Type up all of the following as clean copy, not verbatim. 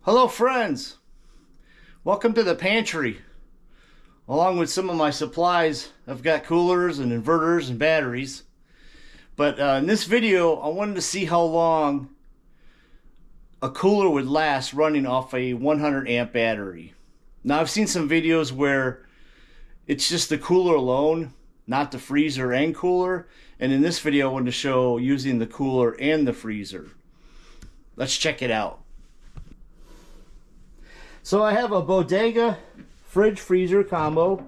Hello friends, welcome to the pantry. Along with some of my supplies, I've got coolers and inverters and batteries. But in this video, I wanted to see how long a cooler would last running off a 100 amp battery. Now I've seen some videos where it's just the cooler alone, not the freezer and cooler. And in this video, I wanted to show using the cooler and the freezer. Let's check it out. So I have a Bodega fridge freezer combo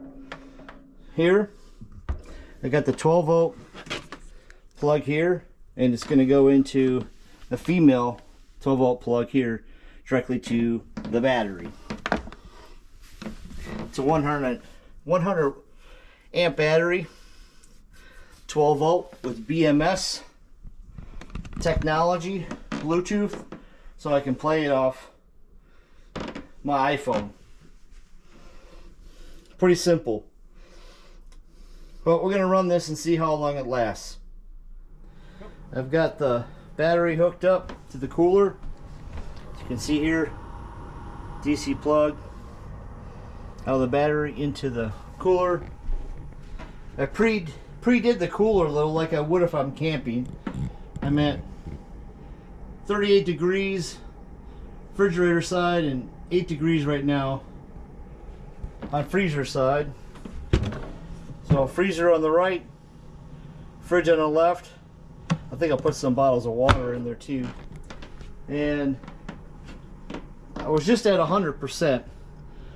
here. I got the 12 volt plug here, and it's going to go into a female 12 volt plug here directly to the battery. It's a 100 amp battery, 12 volt with BMS technology, Bluetooth, so I can play it off my iPhone. Pretty simple. But we're going to run this and see how long it lasts. I've got the battery hooked up to the cooler. As you can see here, DC plug out of the battery into the cooler. I pre-did the cooler a little like I would if I'm camping. I'm at 38 degrees refrigerator side and 8 degrees right now on freezer side. So freezer on the right, fridge on the left. I think I'll put some bottles of water in there too. And I was just at 100%.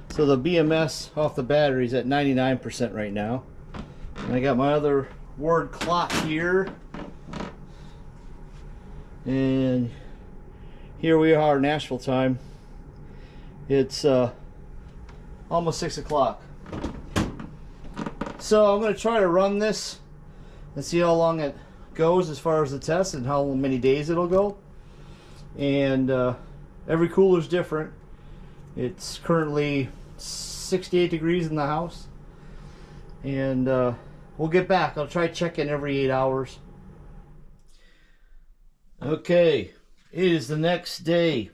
So the BMS off the battery is at 99% right now. And I got my other word clock here. And here we are, Nashville time. It's almost 6 o'clock. So I'm going to try to run this and see how long it goes as far as the test and how many days it'll go. And every cooler is different. It's currently 68 degrees in the house. And we'll get back. I'll try checking every 8 hours. Okay, it is the next day.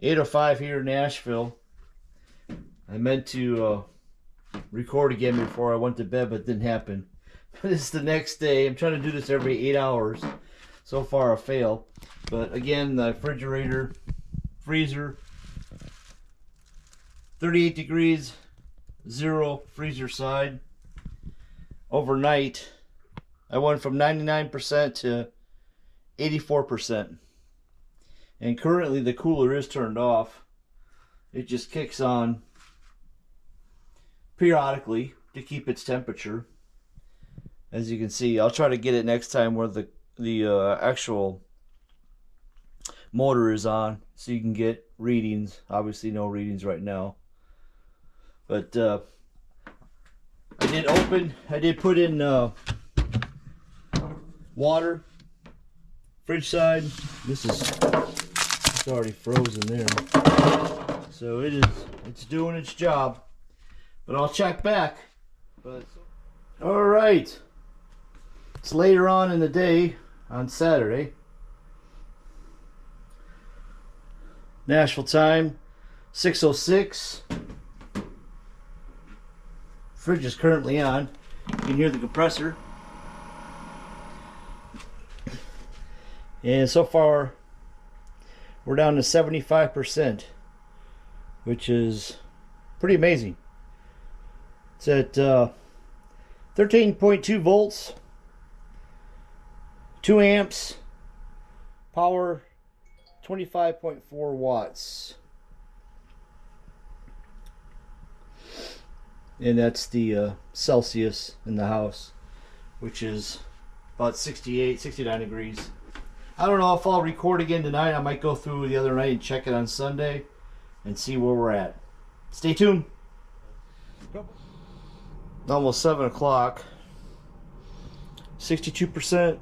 8:05 here in Nashville. I meant to record again before I went to bed, but it didn't happen. But it's the next day. I'm trying to do this every 8 hours. So far I fail. But again, the refrigerator, freezer, 38 degrees, 0 freezer side. Overnight, I went from 99% to 84%. And currently the cooler is turned off. It just kicks on periodically to keep its temperature. As you can see, I'll try to get it next time where the actual motor is on, so you can get readings. Obviously no readings right now. But I did put in water, fridge side. It's already frozen there. So it's doing its job. But I'll check back. All right. It's later on in the day on Saturday. Nashville time, 6:06. Fridge is currently on. You can hear the compressor. And so far, we're down to 75%, which is pretty amazing. It's at 13.2 volts, 2 amps, power 25.4 watts. And that's the Celsius in the house, which is about 68, 69 degrees. I don't know if I'll record again tonight. I might go through the other night and check it on Sunday and see where we're at. Stay tuned. Almost 7 o'clock. 62%.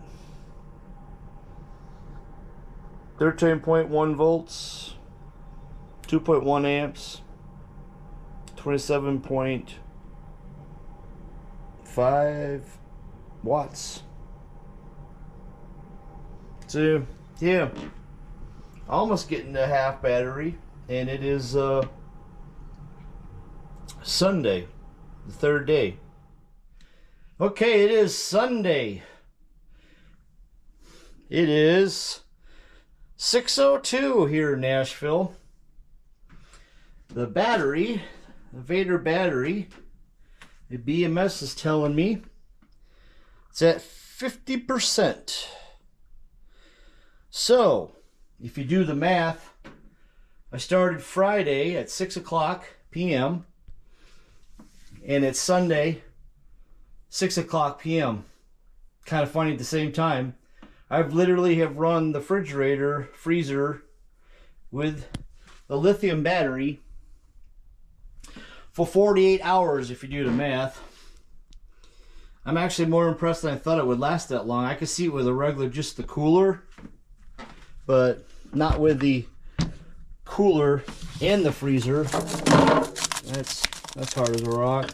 13.1 volts. 2.1 amps. 27.5 watts. So, yeah. almost getting to half battery, and it is Sunday, the third day. Okay, it is Sunday. It is 6:02 here in Nashville. The battery, the Vatrer battery, the BMS is telling me it's at 50%. So, if you do the math, I started Friday at 6 o'clock p.m. and it's Sunday, 6 o'clock p.m. Kind of funny at the same time. I've literally have run the refrigerator, freezer with the lithium battery for 48 hours if you do the math. I'm actually more impressed than I thought it would last that long. I could see it with a regular, just the cooler, but not with the cooler and the freezer. That's hard as a rock.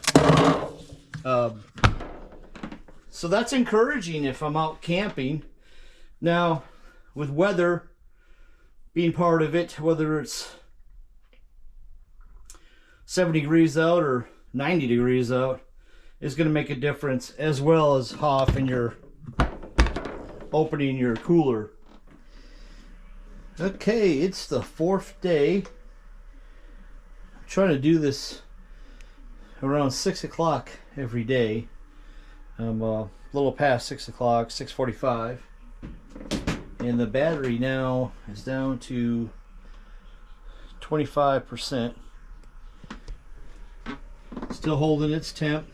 So that's encouraging if I'm out camping. Now, with weather being part of it, whether it's 70 degrees out or 90 degrees out, is going to make a difference, as well as how often you're opening your cooler. Okay, it's the fourth day. I'm trying to do this around 6 o'clock every day. I'm a little past 6 o'clock, 6:45. And the battery now is down to 25%. Still holding its temp.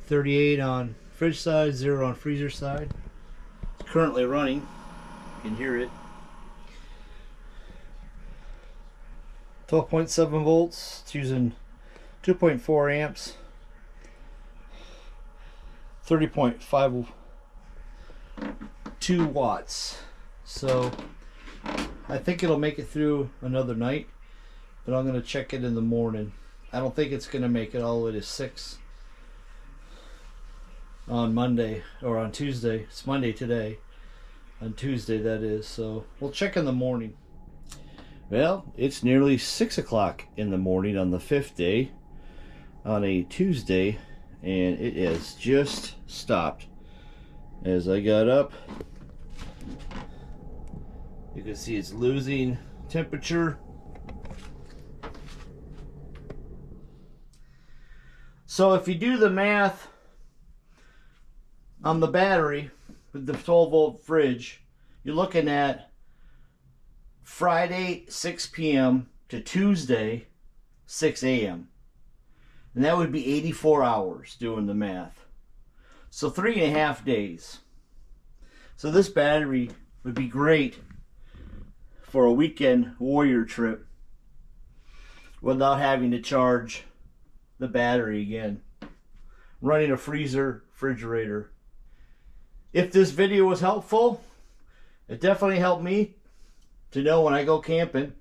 38 on fridge side, 0 on freezer side. It's currently running. You can hear it. 12.7 volts. It's using 2.4 amps. 30.52 watts. So I think it'll make it through another night, but I'm going to check it in the morning. I don't think it's going to make it all the way to 6 on Monday or on Tuesday. It's Monday today. On Tuesday, that is. So we'll check in the morning. Well, it's nearly 6 o'clock in the morning on the 5th day on a Tuesday, and it has just stopped. As I got up, you can see it's losing temperature. So if you do the math on the battery with the 12-volt fridge, you're looking at Friday 6 p.m. to Tuesday 6 a.m. and that would be 84 hours doing the math. So 3.5 days. So this battery would be great for a weekend warrior trip without having to charge the battery again, running a freezer, refrigerator. If this video was helpful, it definitely helped me to know when I go camping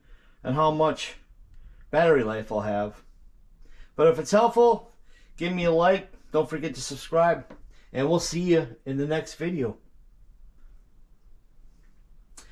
and how much battery life I'll have. But if it's helpful, give me a like. Don't forget to subscribe, and we'll see you in the next video.